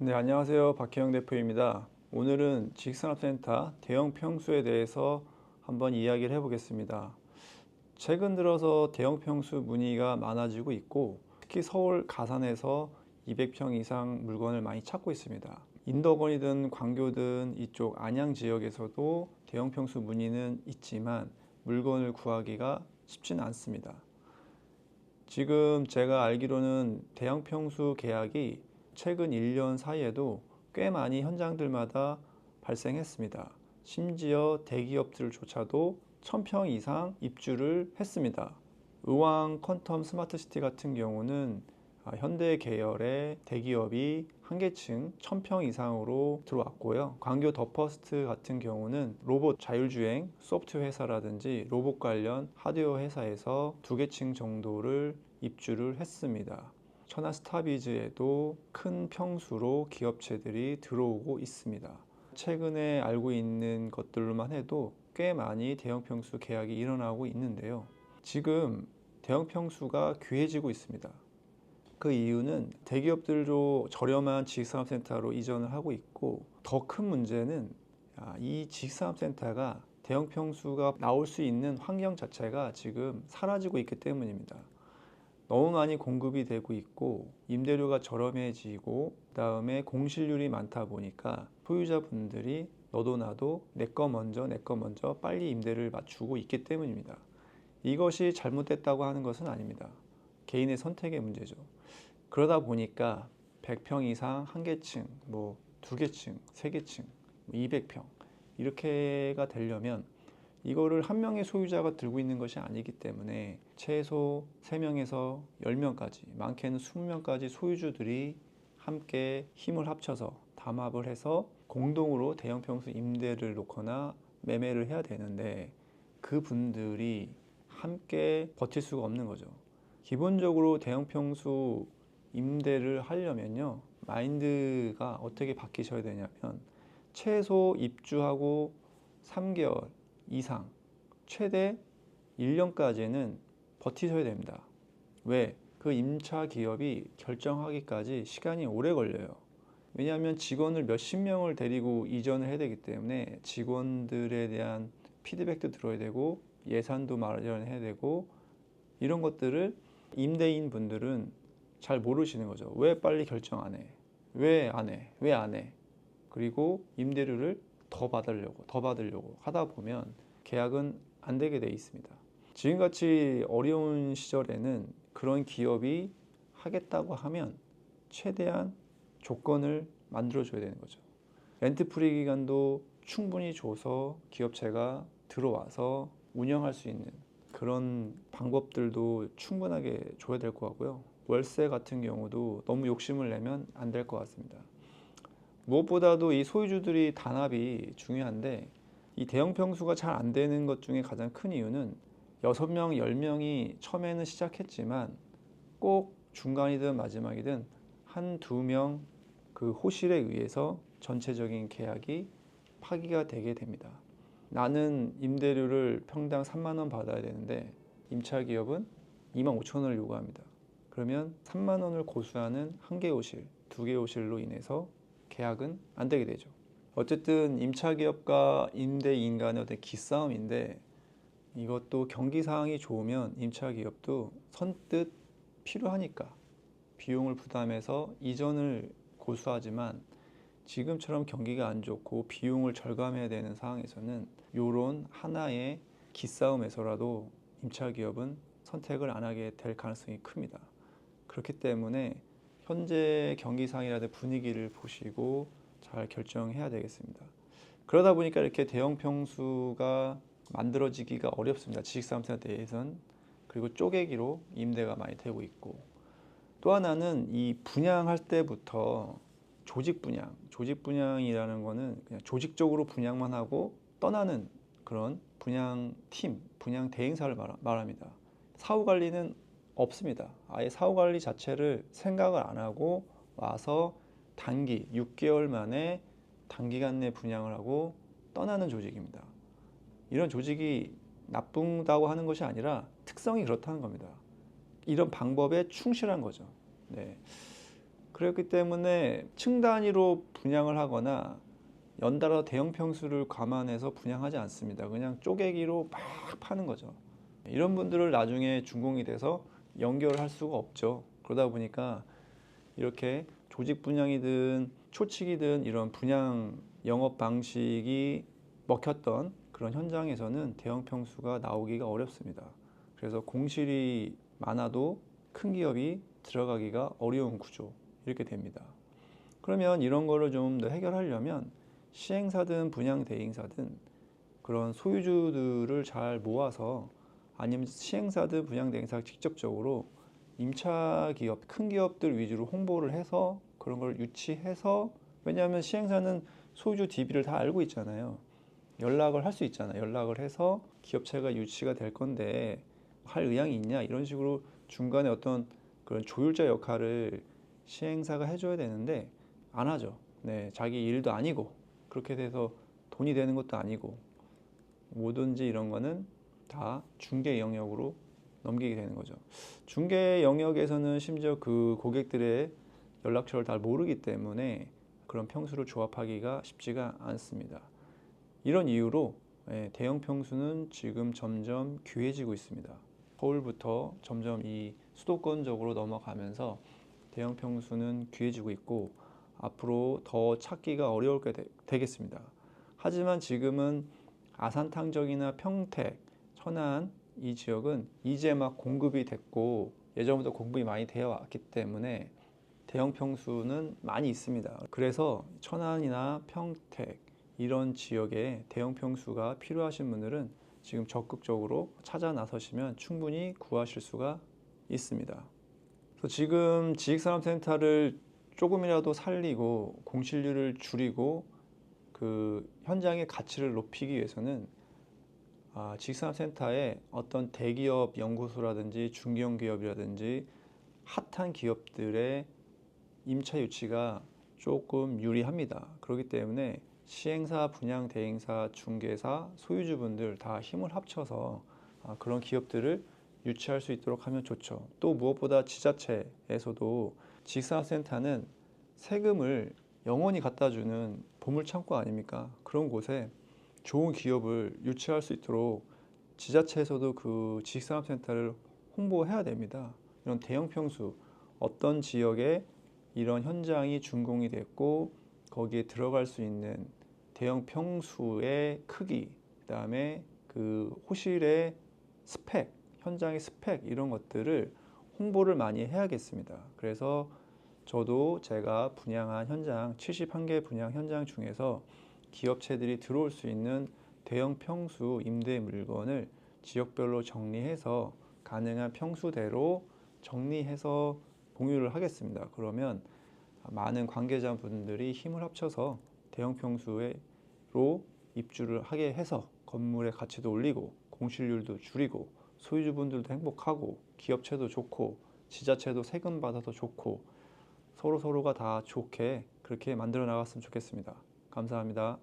네, 안녕하세요. 박혜영 대표입니다. 오늘은 지식산업센터 대형 평수에 대해서 한번 이야기를 해보겠습니다. 최근 들어서 대형 평수 문의가 많아지고 있고, 특히 서울 가산에서 200평 이상 물건을 많이 찾고 있습니다. 인덕원이든 광교든 이쪽 안양 지역에서도 대형 평수 문의는 있지만 물건을 구하기가 쉽지는 않습니다. 지금 제가 알기로는 대형 평수 계약이 최근 1년 사이에도 꽤 많이 현장들마다 발생했습니다. 심지어 대기업들조차도 1000평 이상 입주를 했습니다. 의왕 퀀텀 스마트시티 같은 경우는 현대 계열의 대기업이 한 개층 1000평 이상으로 들어왔고요. 광교 더퍼스트 같은 경우는 로봇 자율주행 소프트웨어 회사라든지 로봇 관련 하드웨어 회사에서 두 개층 정도를 입주를 했습니다. 천안 스타비즈에도 큰 평수로 기업체들이 들어오고 있습니다. 최근에 알고 있는 것들로만 해도 꽤 많이 대형 평수 계약이 일어나고 있는데요. 지금 대형 평수가 귀해지고 있습니다. 그 이유는 대기업들도 저렴한 지식산업센터로 이전을 하고 있고, 더 큰 문제는 이 지식산업센터가 대형 평수가 나올 수 있는 환경 자체가 지금 사라지고 있기 때문입니다. 너무 많이 공급이 되고 있고 임대료가 저렴해지고 그다음에 공실률이 많다 보니까 소유자분들이 너도 나도 내 거 먼저 빨리 임대를 맞추고 있기 때문입니다. 이것이 잘못됐다고 하는 것은 아닙니다. 개인의 선택의 문제죠. 그러다 보니까 100평 이상 한 개층, 두 개층, 세 개층, 200평 이렇게가 되려면 이거를 한 명의 소유자가 들고 있는 것이 아니기 때문에 최소 3명에서 10명까지, 많게는 20명까지 소유주들이 함께 힘을 합쳐서 담합을 해서 공동으로 대형 평수 임대를 놓거나 매매를 해야 되는데, 그분들이 함께 버틸 수가 없는 거죠. 기본적으로 대형 평수 임대를 하려면요, 마인드가 어떻게 바뀌셔야 되냐면, 최소 입주하고 3개월 이상, 최대 1년까지는 버티셔야 됩니다. 왜? 그 임차 기업이 결정하기까지 시간이 오래 걸려요. 왜냐하면 직원을 몇십 명을 데리고 이전을 해야 되기 때문에 직원들에 대한 피드백도 들어야 되고 예산도 마련해야 되고, 이런 것들을 임대인 분들은 잘 모르시는 거죠. 왜 빨리 결정 안 해? 왜 안 해? 왜 안 해? 그리고 임대료를 더 받으려고 하다 보면 계약은 안 되게 돼 있습니다. 지금같이 어려운 시절에는 그런 기업이 하겠다고 하면 최대한 조건을 만들어줘야 되는 거죠. 렌트 프리 기간도 충분히 줘서 기업체가 들어와서 운영할 수 있는 그런 방법들도 충분하게 줘야 될 것 같고요. 월세 같은 경우도 너무 욕심을 내면 안 될 것 같습니다. 무엇보다도 이 소유주들이 단합이 중요한데, 이 대형 평수가 잘 안 되는 것 중에 가장 큰 이유는 6명, 10명이 처음에는 시작했지만 꼭 중간이든 마지막이든 한 두 명 그 호실에 의해서 전체적인 계약이 파기가 되게 됩니다. 나는 임대료를 평당 3만 원 받아야 되는데 임차 기업은 2만 5천 원을 요구합니다. 그러면 3만 원을 고수하는 한 개 호실, 두 개 호실로 인해서 계약은 안 되게 되죠. 어쨌든 임차 기업과 임대인 간의 어떤 기싸움인데, 이것도 경기 상황이 좋으면 임차 기업도 선뜻 필요하니까 비용을 부담해서 이전을 고수하지만, 지금처럼 경기가 안 좋고 비용을 절감해야 되는 상황에서는 이런 하나의 기싸움에서라도 임차 기업은 선택을 안 하게 될 가능성이 큽니다. 그렇기 때문에 현재 경기상이라든 분위기를 보시고 잘 결정해야 되겠습니다. 그러다 보니까 이렇게 대형 평수가 만들어지기가 어렵습니다. 지식산업센터 내에선. 그리고 쪼개기로 임대가 많이 되고 있고, 또 하나는 이 분양할 때부터 조직 분양이라는 거는 그냥 조직적으로 분양만 하고 떠나는 그런 분양팀, 분양 대행사를 말합니다. 사후 관리는 없습니다. 아예 사후 관리 자체를 생각을 안 하고 와서 단기 6개월 만에 단기간 내 분양을 하고 떠나는 조직입니다. 이런 조직이 나쁘다고 하는 것이 아니라 특성이 그렇다는 겁니다. 이런 방법에 충실한 거죠. 네. 그렇기 때문에 층 단위로 분양을 하거나 연달아 대형 평수를 감안해서 분양하지 않습니다. 그냥 쪼개기로 막 파는 거죠. 이런 분들을 나중에 준공이 돼서 연결할 수가 없죠. 그러다 보니까 이렇게 조직 분양이든 초치기든 이런 분양 영업 방식이 먹혔던 그런 현장에서는 대형 평수가 나오기가 어렵습니다. 그래서 공실이 많아도 큰 기업이 들어가기가 어려운 구조 이렇게 됩니다. 그러면 이런 거를 좀 더 해결하려면 시행사든 분양 대행사든 그런 소유주들을 잘 모아서 아니면 시행사든 분양 대행사가 직접적으로 임차 기업, 큰 기업들 위주로 홍보를 해서 그런 걸 유치해서 왜냐하면 시행사는 소유주 DB를 다 알고 있잖아요. 연락을 할 수 있잖아요. 연락을 해서 기업체가 유치가 될 건데 할 의향이 있냐 이런 식으로 중간에 어떤 그런 조율자 역할을 시행사가 해줘야 되는데 안 하죠. 네, 자기 일도 아니고 그렇게 돼서 돈이 되는 것도 아니고 뭐든지 이런 거는 다 중개 영역으로 넘기게 되는 거죠. 중개 영역에서는 심지어 그 고객들의 연락처를 다 모르기 때문에 그런 평수를 조합하기가 쉽지가 않습니다. 이런 이유로 대형 평수는 지금 점점 귀해지고 있습니다. 서울부터 점점 이 수도권적으로 넘어가면서 대형 평수는 귀해지고 있고 앞으로 더 찾기가 어려울 되겠습니다. 하지만 지금은 아산탕정이나 평택, 천안 이 지역은 이제 막 공급이 됐고 예전부터 공급이 많이 되어 왔기 때문에 대형 평수는 많이 있습니다. 그래서 천안이나 평택 이런 지역에 대형 평수가 필요하신 분들은 지금 적극적으로 찾아 나서시면 충분히 구하실 수가 있습니다. 그래서 지금 지식산업센터를 조금이라도 살리고 공실률을 줄이고 그 현장의 가치를 높이기 위해서는 지식산업센터에 어떤 대기업 연구소라든지 중견 기업이라든지 핫한 기업들의 임차 유치가 조금 유리합니다. 그렇기 때문에 시행사, 분양 대행사, 중개사, 소유주분들 다 힘을 합쳐서 그런 기업들을 유치할 수 있도록 하면 좋죠. 또 무엇보다 지자체에서도 지식산업센터는 세금을 영원히 갖다 주는 보물창고 아닙니까? 그런 곳에 좋은 기업을 유치할 수 있도록 지자체에서도 그 지식산업센터를 홍보해야 됩니다. 이런 대형 평수, 어떤 지역에 이런 현장이 준공이 됐고 거기에 들어갈 수 있는 대형 평수의 크기, 그다음에 그 호실의 스펙, 현장의 스펙 이런 것들을 홍보를 많이 해야겠습니다. 그래서 저도 제가 분양한 현장 71개 분양 현장 중에서 기업체들이 들어올 수 있는 대형 평수 임대 물건을 지역별로 정리해서 가능한 평수대로 정리해서 공유를 하겠습니다. 그러면 많은 관계자분들이 힘을 합쳐서 대형 평수로 입주를 하게 해서 건물의 가치도 올리고 공실률도 줄이고 소유주분들도 행복하고 기업체도 좋고 지자체도 세금 받아서 좋고 서로가 다 좋게 그렇게 만들어 나갔으면 좋겠습니다. 감사합니다.